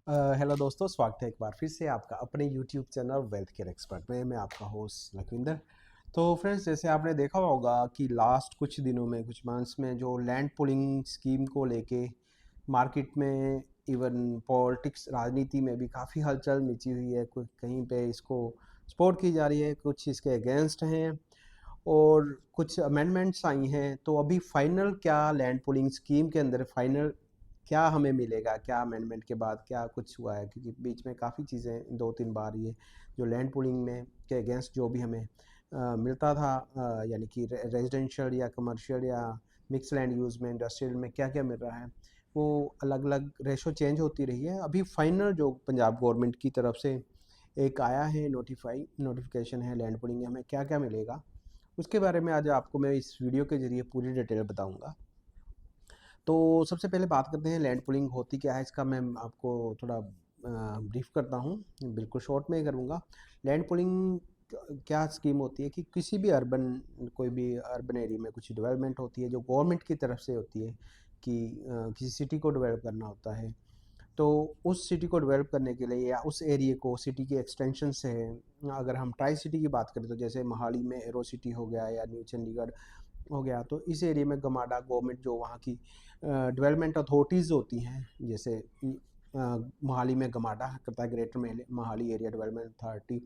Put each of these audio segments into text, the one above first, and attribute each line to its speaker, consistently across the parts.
Speaker 1: Hello दोस्तों, स्वागत है एक बार फिर से आपका अपने YouTube channel wealth care expert में। मैं आपका होस्ट लखविंदर। तो फ्रेंड्स, जैसे आपने देखा होगा कि लास्ट कुछ दिनों में, कुछ मंथ्स में जो लैंड पुलिंग स्कीम को लेके मार्केट में, इवन पॉलिटिक्स, राजनीति में भी काफ़ी हलचल मची हुई है। कुछ कहीं पे इसको सपोर्ट की जा रही है, कुछ इसके अगेंस्ट हैं और कुछ अमेंडमेंट्स आई हैं। तो अभी फाइनल क्या लैंड पुलिंग स्कीम के अंदर फाइनल क्या हमें मिलेगा, क्या अमेंडमेंट के बाद क्या कुछ हुआ है, क्योंकि बीच में काफ़ी चीज़ें दो तीन बार ये जो लैंड पुलिंग में के अगेंस्ट जो भी हमें मिलता था, यानी कि रेजिडेंशियल या कमर्शियल या मिक्स लैंड यूज़ में, इंडस्ट्रियल में क्या क्या मिल रहा है, वो अलग अलग रेशो चेंज होती रही है। अभी फाइनल जो पंजाब गवर्नमेंट की तरफ से एक आया है नोटिफिकेशन है लैंड पुलिंग में हमें क्या क्या मिलेगा, उसके बारे में आज आपको मैं इस वीडियो के ज़रिए पूरी डिटेल बताऊंगा। तो सबसे पहले बात करते हैं लैंड पुलिंग होती क्या है। इसका मैं आपको थोड़ा ब्रीफ करता हूँ, बिल्कुल शॉर्ट में ही करूँगा। लैंड पुलिंग क्या स्कीम होती है कि किसी भी अर्बन, कोई भी अर्बन एरिया में कुछ डेवलपमेंट होती है जो गवर्नमेंट की तरफ से होती है कि किसी सिटी को डेवलप करना होता है। तो उस सिटी को डेवलप करने के लिए या उस एरिया को सिटी की एक्सटेंशन से, अगर हम ट्राई सिटी की बात करें तो जैसे मोहाली में एरो सिटी हो गया या न्यू चंडीगढ़ हो गया, तो इस एरिया में गमाडा गवर्नमेंट जो वहाँ की डेवलपमेंट अथॉरिटीज़ होती हैं, जैसे मोहाली में गमाडा करता है, greater Mohali area development authority,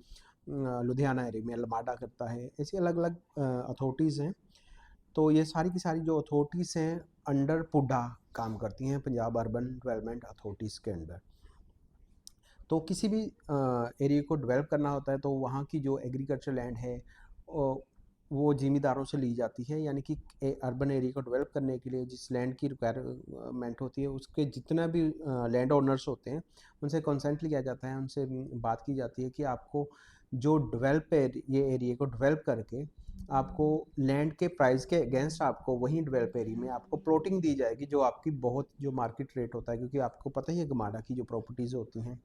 Speaker 1: Ludhiana area में लमाडा करता है, ऐसी अलग अलग अथॉरिटीज़ हैं। तो ये सारी की सारी जो अथॉरिटीज़ हैं अंडर पुडा काम करती हैं, पंजाब अर्बन डेवलपमेंट अथॉरिटीज़ के अंडर। तो किसी भी एरिया को डेवलप करना होता है तो वहाँ की जो एग्रीकल्चर लैंड है वो ज़मींदारों से ली जाती है, यानी कि अर्बन एरिया को डेवलप करने के लिए जिस लैंड की रिक्वायरमेंट होती है उसके जितना भी लैंड ओनर्स होते हैं उनसे कंसेंट लिया जाता है, उनसे बात की जाती है कि आपको जो ये एरिया को डेवलप करके आपको लैंड के प्राइस के अगेंस्ट आपको वहीं डेवलप एरिया में आपको प्लॉटिंग दी जाएगी, जो आपकी बहुत जो मार्केट रेट होता है, क्योंकि आपको पता ही है गमाडा की जो प्रॉपर्टीज़ होती हैं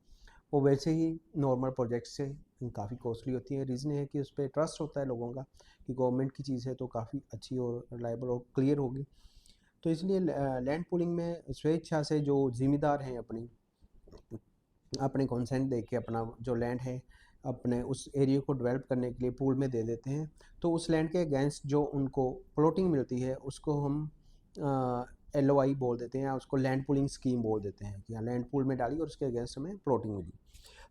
Speaker 1: वो वैसे ही नॉर्मल प्रोजेक्ट से काफ़ी कॉस्टली होती है। रीज़न है कि उस पर ट्रस्ट होता है लोगों का कि गवर्नमेंट की चीज़ है तो काफ़ी अच्छी और रिलायबल और क्लियर होगी। तो इसलिए लैंड पूलिंग में स्वेच्छा से जो ज़िम्मेदार हैं अपनी अपने कंसेंट दे के अपना जो लैंड है अपने उस एरिया को डेवलप करने के लिए पूल में दे देते हैं। तो उस लैंड के अगेंस्ट जो उनको प्लॉटिंग मिलती है उसको हम LOI बोल देते हैं या उसको लैंड पूलिंग स्कीम बोल देते हैं कि हाँ लैंड पूल में डाली और उसके अगेंस्ट हमें प्लॉटिंग मिली।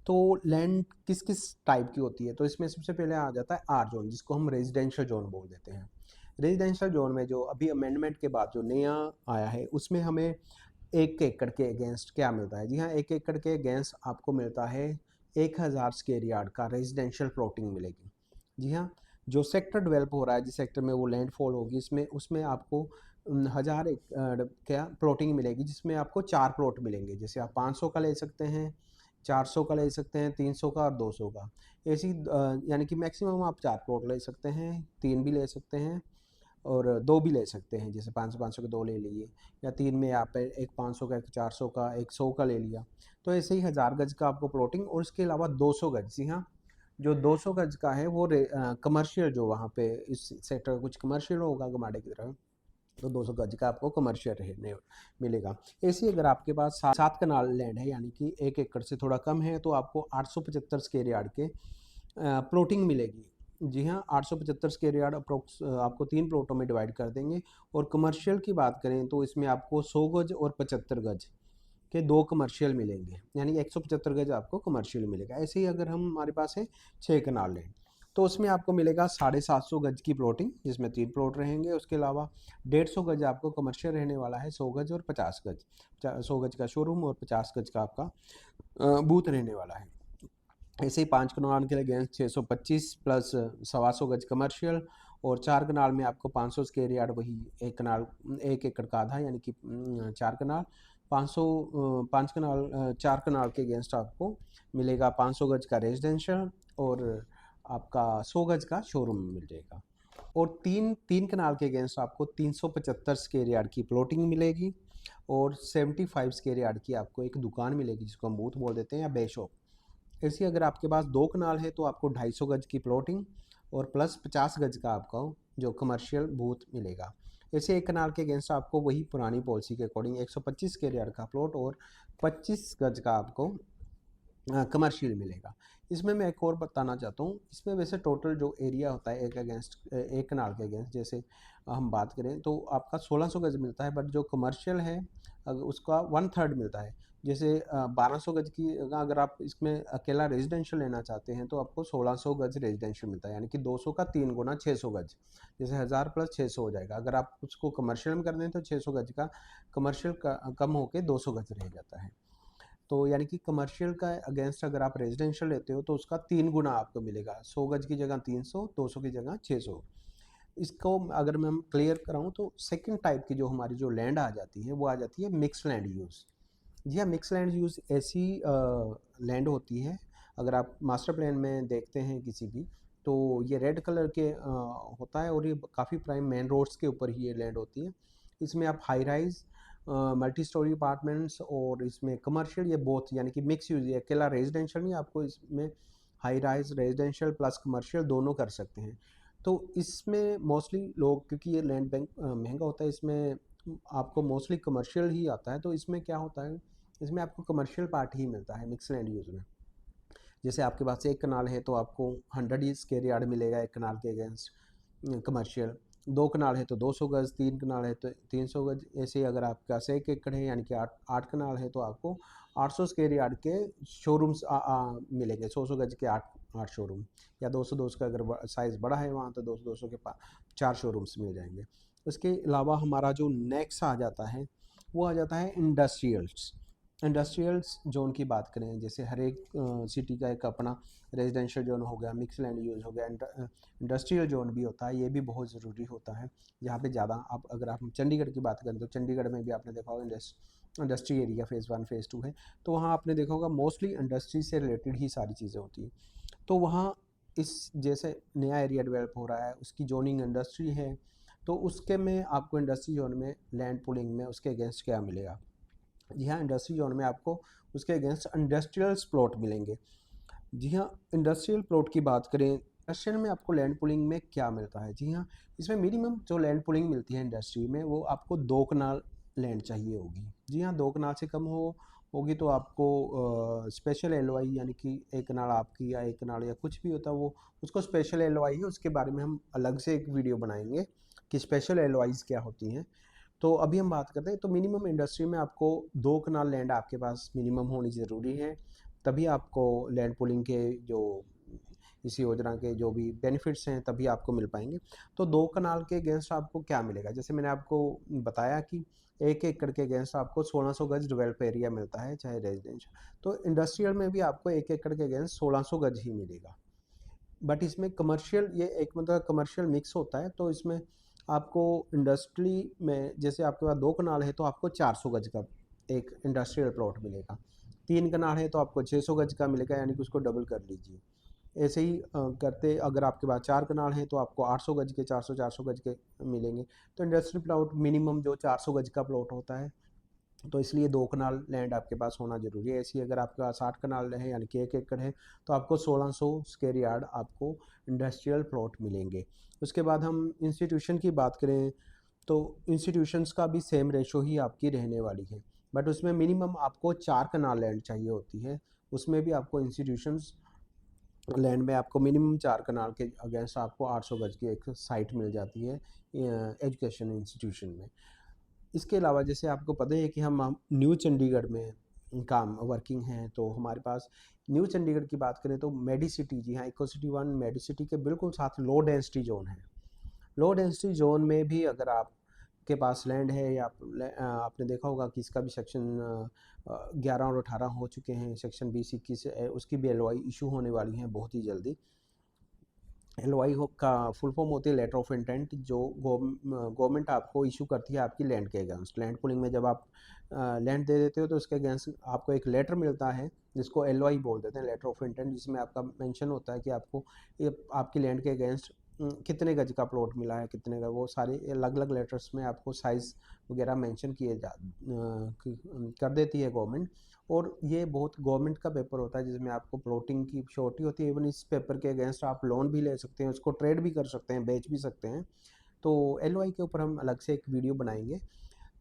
Speaker 1: तो लैंड किस किस टाइप की होती है, तो इसमें सबसे पहले आ जाता है आर जोन, जिसको हम रेजिडेंशियल जोन बोल देते हैं। रेजिडेंशियल जोन में जो अभी अमेंडमेंट के बाद जो नया आया है उसमें हमें 1 एकड़ के अगेंस्ट क्या मिलता है। जी हाँ, 1 एकड़ के अगेंस्ट आपको मिलता है 1000 स्क्वायर यार्ड का रेजिडेंशियल प्लॉटिंग मिलेगी। जी हाँ, जो सेक्टर डेवलप हो रहा है, जिस सेक्टर में वो लैंडफॉल होगी, इसमें उसमें आपको 1000 क्या प्लॉटिंग मिलेगी, जिसमें आपको 4 प्लॉट मिलेंगे। जैसे आप 500 का ले सकते हैं, 400 का ले सकते हैं, 300 का और 200 का। ऐसी यानी कि मैक्सिमम आप 4 प्लॉट ले सकते हैं, 3 भी ले सकते हैं और 2 भी ले सकते हैं। जैसे 500-500 के 2 ले लिए, या 3 में आप एक 500 का, एक 400 का, एक 100 का ले लिया। तो ऐसे ही 1000 गज का आपको प्लॉटिंग, और इसके अलावा 200 गज। जी हाँ, जो 200 गज का है वो कमर्शियल, जो वहाँ पे इस सेक्टर का कुछ कमर्शियल होगा गमाडे की तरह, तो 200 गज का आपको कमर्शियल रहने मिलेगा। ऐसे ही अगर आपके पास 7 कनाल लैंड है, यानी कि 1 एकड़ से थोड़ा कम है, तो आपको 875 स्क्वायर यार्ड के प्लॉटिंग मिलेगी। जी हाँ, 875 स्क्वायर यार्ड अप्रोक्स आपको 3 प्लॉटों में डिवाइड कर देंगे। और कमर्शियल की बात करें तो इसमें आपको 100 गज और 75 गज के 2 कमर्शियल मिलेंगे, यानी 175 गज आपको कमर्शियल मिलेगा। ऐसे ही अगर हम हमारे पास है 6 कनाल लैंड, तो उसमें आपको मिलेगा 750 गज की प्लॉटिंग, जिसमें 3 प्लॉट रहेंगे। उसके अलावा 150 गज आपको कमर्शियल रहने वाला है, 100 गज और 50 गज, 100 गज का शोरूम और 50 गज का आपका बूथ रहने वाला है। ऐसे ही 5 कनाल के लिए अगेंस्ट 625 प्लस 125 गज कमर्शियल, और 4 कनाल में आपको 500 स्क्वायर यार्ड, वही 1 एकड़ का आधा, यानी कि 4 कनाल 500, 5 कनाल 4 कनाल के अगेंस्ट आपको मिलेगा 500 गज का रेजिडेंशियल और आपका 100 गज का शोरूम मिल जाएगा। और तीन तीन कनाल के अगेंस्ट आपको 375 स्क्वायर यार्ड की प्लॉटिंग मिलेगी और 75 स्क्वायर यार्ड की आपको एक दुकान मिलेगी, जिसको हम बूथ बोल देते हैं या बे शॉप। ऐसी अगर आपके पास 2 कनाल है तो आपको 250 गज की प्लॉटिंग और प्लस 50 गज का आपका जो कमर्शियल बूथ मिलेगा। ऐसे एक कनाल के अगेंस्ट आपको वही पुरानी पॉलिसी के अकॉर्डिंग 125 स्क्वायर यार्ड का प्लॉट और 25 गज का आपको कमर्शियल मिलेगा। इसमें मैं एक और बताना चाहता हूँ, इसमें वैसे टोटल जो एरिया होता है एक कनाल के अगेंस्ट जैसे हम बात करें तो आपका 1600 गज मिलता है, बट जो कमर्शियल है उसका 1/3 मिलता है। जैसे 1200 गज की अगर आप इसमें अकेला रेजिडेंशियल लेना चाहते हैं तो आपको 1600 गज रेजिडेंशियल मिलता है, यानी कि 200 का 3 गुना 600 गज, जैसे 1000 प्लस 600 हो जाएगा। अगर आप उसको कमर्शियल में कर दें तो 600 गज का कमर्शियल का कम होकर 200 गज रह जाता है। तो यानी कि कमर्शियल का अगेंस्ट अगर आप रेजिडेंशियल लेते हो तो उसका 3 गुना आपको मिलेगा, 100 गज की जगह 300, 200 की जगह 600। इसको अगर मैं क्लियर कराऊँ तो सेकंड टाइप की जो हमारी जो लैंड आ जाती है वो आ जाती है मिक्स लैंड यूज़। जी हाँ, मिक्स लैंड यूज़ ऐसी लैंड होती है, अगर आप मास्टर प्लान में देखते हैं किसी भी, तो ये रेड कलर के होता है और ये काफ़ी प्राइम मेन रोड्स के ऊपर ही ये लैंड होती है। इसमें आप high rise multi storey apartments और इसमें कमर्शियल ये बोथ यानी कि मिक्स यूज़, ये अकेला रेजिडेंशियल नहीं, आपको इसमें high rise residential plus commercial दोनों कर सकते हैं। तो इसमें मोस्टली लोग, क्योंकि ये लैंड बैंक महंगा होता है, इसमें आपको मोस्टली कमर्शियल ही आता है। तो इसमें क्या होता है, इसमें आपको कमर्शियल पार्ट ही मिलता है मिक्स लैंड यूज़ में। जैसे आपके पास एक कनाल है तो आपको 100 ही स्क्वायर यार्ड मिलेगा एक कनाल के अगेंस्ट कमर्शियल, 2 कनाल है तो 200 गज, 3 कनाल है तो 300 गज। ऐसे ही अगर आपके पास 1 एकड़ है यानी कि 8 कनाल है तो आपको 800 स्क्वायर यार्ड के शोरूम्स मिलेंगे, 100 गज के 8 शोरूम, या 200 का अगर साइज़ बड़ा है वहाँ तो 200 के 4 शोरूम्स मिल जाएंगे। उसके अलावा हमारा जो नेक्स्ट आ जाता है वो आ जाता है इंडस्ट्रियल्स। इंडस्ट्रियल्स जोन की बात करें, जैसे हर एक सिटी का एक अपना रेजिडेंशियल जोन हो गया, मिक्स लैंड यूज़ हो गया, इंडस्ट्रियल जोन भी होता है, ये भी बहुत ज़रूरी होता है। यहाँ पे ज़्यादा आप अगर आप चंडीगढ़ की बात करें तो चंडीगढ़ में भी आपने देखा होगा इंडस्ट्री एरिया फ़ेज़ 1 फ़ेज़ 2 है, तो वहाँ आपने देखा होगा मोस्टली इंडस्ट्री से रिलेटेड ही सारी चीज़ें होती हैं। तो वहाँ इस जैसे नया एरिया डेवलप हो रहा है, उसकी जोनिंग इंडस्ट्री है, तो उसके में आपको इंडस्ट्री जोन में लैंड पुलिंग में उसके अगेंस्ट क्या मिलेगा? जी हाँ, इंडस्ट्री जोन में आपको उसके अगेंस्ट इंडस्ट्रियल्स प्लॉट मिलेंगे। जी हाँ, इंडस्ट्रियल प्लॉट की बात करें, इंडस्ट्रियल में आपको लैंड पुलिंग में क्या मिलता है? जी हाँ, इसमें मिनिमम जो लैंड पुलिंग मिलती है इंडस्ट्री में वो आपको 2 कनाल लैंड चाहिए होगी। जी हाँ, 2 कनाल से कम होगी तो आपको स्पेशल एलओआई, यानी कि 1 कनाल आपकी या 1 कनाल या कुछ भी होता है वो, उसको स्पेशल एलओआई है, उसके बारे में हम अलग से एक वीडियो बनाएँगे कि स्पेशल एलओआईज़ क्या होती हैं। तो अभी हम बात करते हैं, तो मिनिमम इंडस्ट्री में आपको 2 कनाल लैंड आपके पास मिनिमम होनी ज़रूरी है, तभी आपको लैंड पूलिंग के जो इस योजना के जो भी बेनिफिट्स हैं तभी आपको मिल पाएंगे। तो 2 कनाल के अगेंस्ट आपको क्या मिलेगा, जैसे मैंने आपको बताया कि 1 एकड़ के अगेंस्ट आपको 1600 गज डेवलप एरिया मिलता है चाहे रेजिडेंशियल, तो इंडस्ट्रियल में भी आपको 1 एकड़ के अगेंस्ट 1600 गज ही मिलेगा। बट इसमें कमर्शियल, ये एक मतलब कमर्शियल मिक्स होता है, तो इसमें आपको इंडस्ट्री में जैसे आपके पास 2 कनाल है तो आपको 400 गज का एक इंडस्ट्रियल प्लॉट मिलेगा, 3 कनाल है तो आपको 600 गज का मिलेगा, यानी कि उसको डबल कर लीजिए। ऐसे ही करते अगर आपके पास 4 कनाल हैं तो आपको 800 गज के 400 गज के मिलेंगे। तो इंडस्ट्रियल प्लॉट मिनिमम जो 400 गज का प्लॉट होता है, तो इसलिए 2 कनाल लैंड आपके पास होना ज़रूरी है। ऐसे ही अगर आपके पास 60 कनाल है यानी कि 1 एकड़ है तो आपको 1600 स्क्वायर यार्ड आपको इंडस्ट्रियल प्लॉट मिलेंगे। उसके बाद हम इंस्टीट्यूशन की बात करें तो इंस्टीट्यूशंस का भी सेम रेशो ही आपकी रहने वाली है, बट उसमें मिनिमम आपको 4 कनाल लैंड चाहिए होती है। उसमें भी आपको इंस्टीट्यूशंस लैंड में आपको मिनिमम 4 कनाल के अगेंस्ट आपको 800 गज की एक साइट मिल जाती है एजुकेशन इंस्टीट्यूशन में। इसके अलावा जैसे आपको पता है कि हम न्यू चंडीगढ़ में काम वर्किंग हैं, तो हमारे पास न्यू चंडीगढ़ की बात करें तो मेडिसिटी, जी हाँ, इको सिटी 1 मेडिसिटी के बिल्कुल साथ लो डेंसिटी जोन है। लो डेंसिटी जोन में भी अगर आपके पास लैंड है या आपने देखा होगा कि इसका भी सेक्शन 11 और 18 हो चुके हैं, सेक्शन 20-21 उसकी भी एलओआई इशू होने वाली हैं बहुत ही जल्दी। एलओआई हो का फुल फॉर्म होती है लेटर ऑफ इंटेंट, जो गवर्नमेंट आपको इशू करती है आपकी लैंड के अगेंस्ट। लैंड पुलिंग में जब आप लैंड दे देते हो तो उसके अगेंस्ट आपको एक लेटर मिलता है जिसको एलओआई बोल देते हैं, लेटर ऑफ इंटेंट, जिसमें आपका मेंशन होता है कि आपको ये आपकी लैंड के अगेंस्ट कितने गज का प्लॉट मिला है, कितने का, वो सारे अलग अलग लेटर्स में आपको साइज़ वगैरह मेंशन कर देती है गवर्नमेंट। और ये बहुत गवर्नमेंट का पेपर होता है जिसमें आपको प्लॉटिंग की श्योरिटी होती है। इवन इस पेपर के अगेंस्ट आप लोन भी ले सकते हैं, उसको ट्रेड भी कर सकते हैं, बेच भी सकते हैं। तो एलओआई के ऊपर हम अलग से एक वीडियो बनाएंगे।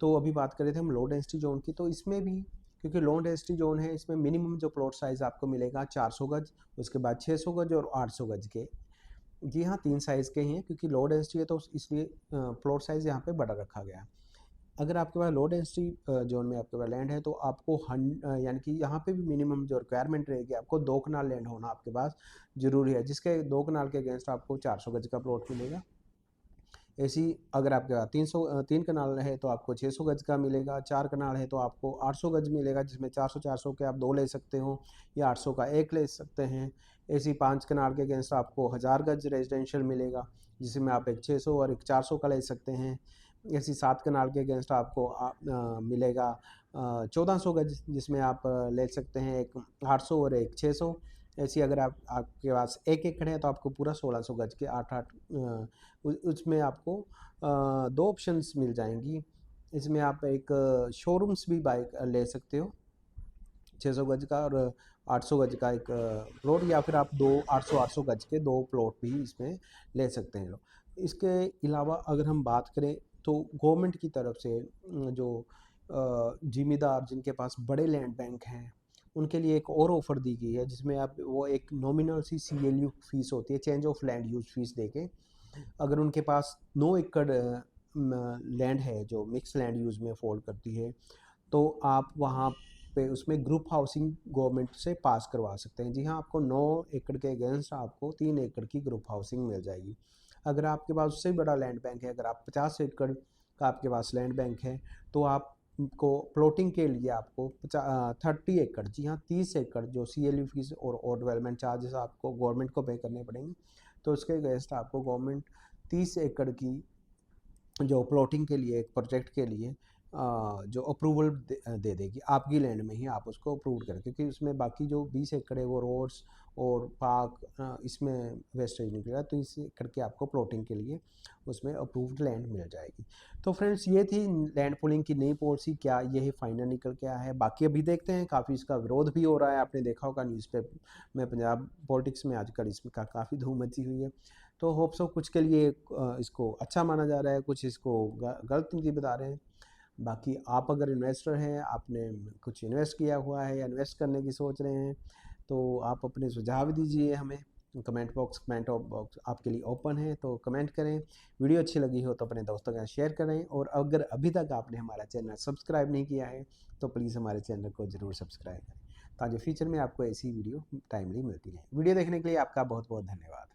Speaker 1: तो अभी बात कर रहे थे हम लो डेंसिटी जोन की, तो इसमें भी क्योंकि लो डेंसिटी जोन है, इसमें मिनिमम जो प्लॉट साइज़ आपको मिलेगा 400 गज, उसके बाद 600 गज और 800 गज के। जी हाँ, 3 साइज़ के ही हैं, क्योंकि लो डेंसिटी है तो इसलिए प्लॉट साइज़ यहाँ पे बड़ा रखा गया है। अगर आपके पास लो डेंसिटी जोन में आपके पास लैंड है, तो आपको यानी कि यहाँ पे भी मिनिमम जो रिक्वायरमेंट रहेगी, आपको 2 कनाल लैंड होना आपके पास ज़रूरी है, जिसके 2 कनाल के अगेंस्ट आपको 400 गज का प्लॉट मिलेगा। ऐसी अगर आपके पास 3 कनाल है तो आपको 600 गज का मिलेगा, 4 कनाल है तो आपको 800 गज मिलेगा, जिसमें 400 के आप 2 ले सकते हो या 800 का 1 ले सकते हैं। ऐसी 5 कनाल के अगेंस्ट आपको 1000 गज रेजिडेंशियल मिलेगा, जिसमें आप एक 600 और एक 400 का ले सकते हैं। ऐसी 7 कनाल के अगेंस्ट आपको मिलेगा 1400 गज, जिसमें आप ले सकते हैं एक 800 और एक 600। ऐसी अगर आपके पास 1 एकड़ है तो आपको पूरा 1600 गज के 8-8 उसमें आपको 2 ऑप्शंस मिल जाएंगी। इसमें आप एक शोरूम्स भी बाय ले सकते हो 600 गज का और 800 गज का एक प्लॉट, या फिर आप 800 गज के 2 प्लॉट भी इसमें ले सकते हैं लोग। इसके अलावा अगर हम बात करें तो गवर्नमेंट की तरफ से जो जिम्मेदार जिनके पास बड़े लैंड बैंक हैं, उनके लिए एक और ऑफ़र दी गई है, जिसमें आप वो एक नॉमिनल सी सीएलयू फीस होती है, change of land use fees देके, अगर उनके पास 9 एकड़ लैंड है जो मिक्स लैंड यूज़ में फॉल करती है, तो आप वहाँ पे उसमें ग्रुप हाउसिंग गवर्नमेंट से पास करवा सकते हैं। जी हाँ, आपको 9 एकड़ के अगेंस्ट आपको 3 एकड़ की ग्रुप हाउसिंग मिल जाएगी। अगर आपके पास उससे बड़ा लैंड बैंक है, अगर आप 50 एकड़ का आपके पास लैंड बैंक है, तो आपको प्लॉटिंग के लिए आपको 30 एकड़, जी हाँ 30 एकड़ जो सीएलयू फीस और डेवलपमेंट चार्जेस आपको गवर्नमेंट को पे करने पड़ेंगे, तो उसके अगेंस्ट आपको गवर्नमेंट 30 एकड़ की जो प्लॉटिंग के लिए एक प्रोजेक्ट के लिए जो अप्रूवल दे देगी आपकी लैंड में ही, आप उसको अप्रूव करें, क्योंकि उसमें बाकी जो 20 एकड़ है वो रोड्स और पार्क इसमें वेस्टेज निकलेगा, तो इस एकड़ के आपको प्लॉटिंग के लिए उसमें अप्रूव्ड लैंड मिल जाएगी। तो फ्रेंड्स, ये थी लैंड पूलिंग की नई पॉलिसी, क्या यही फाइनल निकल के आया है? बाकी अभी देखते हैं, काफ़ी इसका विरोध भी हो रहा है, आपने देखा होगा न्यूज़पेपर में, पंजाब पॉलिटिक्स में आजकल इसका काफ़ी धूम मची हुई है। तो होप सो कुछ के लिए इसको अच्छा माना जा रहा है, कुछ इसको गलत नीति बता रहे हैं। बाकी आप अगर इन्वेस्टर हैं, आपने कुछ इन्वेस्ट किया हुआ है या इन्वेस्ट करने की सोच रहे हैं, तो आप अपने सुझाव दीजिए हमें। कमेंट बॉक्स आपके लिए ओपन है, तो कमेंट करें। वीडियो अच्छी लगी हो तो अपने दोस्तों के साथ शेयर करें, और अगर अभी तक आपने हमारा चैनल सब्सक्राइब नहीं किया है तो प्लीज़ हमारे चैनल को ज़रूर सब्सक्राइब करें, ताकि फ्यूचर में आपको ऐसी वीडियो टाइमली मिलती रहे। वीडियो देखने के लिए आपका बहुत बहुत धन्यवाद।